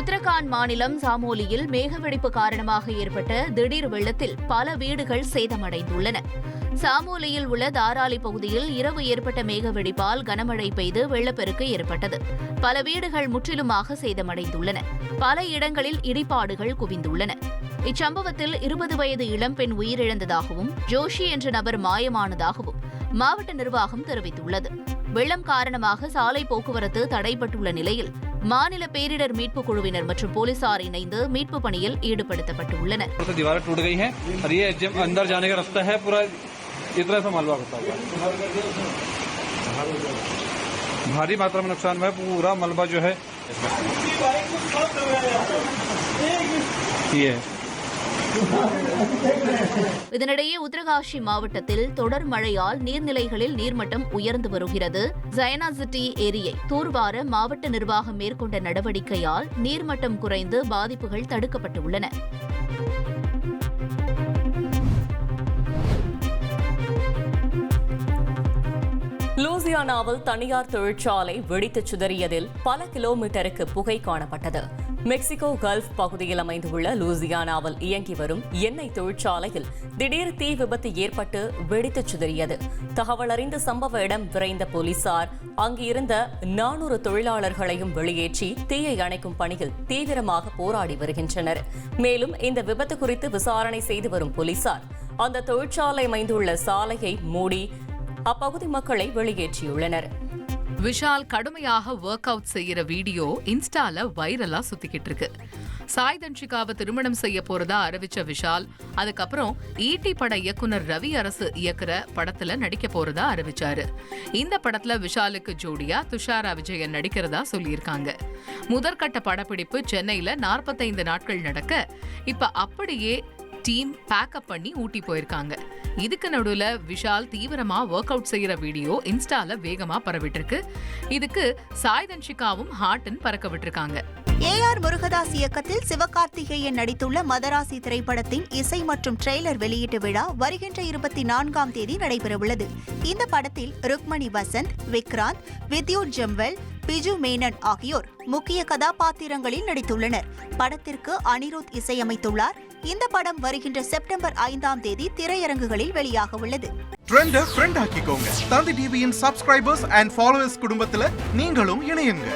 உத்தரகாண்ட் மாநிலம் சாமோலியில் மேகவெடிப்பு காரணமாக ஏற்பட்ட திடீர் வெள்ளத்தில் பல வீடுகள் சேதமடைந்துள்ளன. சாமோலியில் உள்ள தாராளி பகுதியில் இரவு ஏற்பட்ட மேகவெடிப்பால் கனமழை பெய்து வெள்ளப்பெருக்கு ஏற்பட்டது. பல வீடுகள் முற்றிலுமாக சேதமடைந்துள்ளன. பல இடங்களில் இடிபாடுகள் குவிந்துள்ளன. இச்சம்பவத்தில் 20 வயது இளம்பெண் உயிரிழந்ததாகவும் ஜோஷி என்ற நபர் மாயமானதாகவும் மாவட்ட நிர்வாகம் தெரிவித்துள்ளது. வெள்ளம் காரணமாக சாலை போக்குவரத்து தடைபட்டுள்ள நிலையில் மாநில பேரிடர் மீட்புக் குழுவினர் மற்றும் போலீசார் இணைந்து மீட்பு பணியில் ஈடுபடுத்தப்பட்டுள்ளனர். भारी मात्रा में नुकसान हुआ है, पूरा मलबा जो है ये है. இதனிடையே உத்தரகாஷி மாவட்டத்தில் தொடர் மழையால் நீர்நிலைகளில் நீர்மட்டம் உயர்ந்து வருகிறது. ஜயனா சிட்டி ஏரியை தூர்வார மாவட்ட நிர்வாகம் மேற்கொண்ட நடவடிக்கையால் நீர்மட்டம் குறைந்து பாதிப்புகள் தடுக்கப்பட்டுள்ளன. லூசியானாவில் தனியார் தொழிற்சாலை வெடித்து சிதறியதில் பல கிலோமீட்டருக்கு புகை காணப்பட்டது. மெக்சிகோ கல்ஃப் பகுதியில் அமைந்துள்ள லூசியானாவில் இயங்கி வரும் எண்ணெய் தொழிற்சாலையில் திடீர் தீ விபத்து ஏற்பட்டு வெடித்து சிதறியது. தகவல் அறிந்த சம்பவ இடம் விரைந்த போலீசார் அங்கு இருந்த 400 தொழிலாளர்களையும் வெளியேற்றி தீயை அணைக்கும் பணியில் தீவிரமாக போராடி வருகின்றனர். மேலும் இந்த விபத்து குறித்து விசாரணை செய்து வரும் போலீசார் அந்த தொழிற்சாலை அமைந்துள்ள சாலையை மூடி அப்பகுதி மக்களை வெளியேற்றியுள்ளனர். விஷால் கடுமையாக ஒர்க் அவுட் செய்யற வீடியோ இன்ஸ்டால வைரலா சுத்திக்கிட்டு இருக்கு. சாய் தன்ஷிகாவை திருமணம் செய்ய போறதா அறிவிச்ச விஷால் அதுக்கப்புறம் ஈட்டி பட இயக்குனர் ரவி அரசு இயக்குற படத்துல நடிக்க போறதா அறிவிச்சாரு. இந்த படத்துல விஷாலுக்கு ஜோடியா துஷாரா விஜயன் நடிக்கிறதா சொல்லியிருக்காங்க. முதற்கட்ட படப்பிடிப்பு சென்னையில 45 நாட்கள் நடக்க இப்ப அப்படியே டீம் பேக்கப் பண்ணி ஊட்டி போயிருக்காங்க. இதுக்கு நடுவுல விஷால் தீவிரமா ஒர்க் அவுட் செய்யற வீடியோ இன்ஸ்டால வேகமா பரவிட்டு இருக்கு. இதுக்கு சாய் தன்ஷிகாவும் ஹார்ட்டன் பறக்க விட்டுருக்காங்க. ஏஆர் முருகதாஸ் இயக்கத்தில் சிவகார்த்திகேயன் நடித்துள்ள மதராசி திரைப்படத்தின் இசை மற்றும் ட்ரெய்லர் வெளியீட்டு விழா வருகின்ற 24ஆம் தேதி நடைபெறவுள்ளது. இந்த படத்தில் ருக்மணி வசந்த், விக்ராந்த், வித்யுத் ஜம்வல், பிஜு மேனன் ஆகியோர் முக்கிய கதாபாத்திரங்களில் நடித்துள்ளனர். படத்திற்கு அனிருத் இசையமைத்துள்ளார். இந்த படம் வருகின்ற செப்டம்பர் 5ஆம் தேதி திரையரங்குகளில் வெளியாக உள்ளது. ட்ரெண்ட் ஆக்கிக்கோங்க. தந்தி டிவியின் சப்ஸ்கிரைபர்ஸ் அண்ட் ஃபாலோவர்ஸ் குடும்பத்துல நீங்களும் இணையுங்க.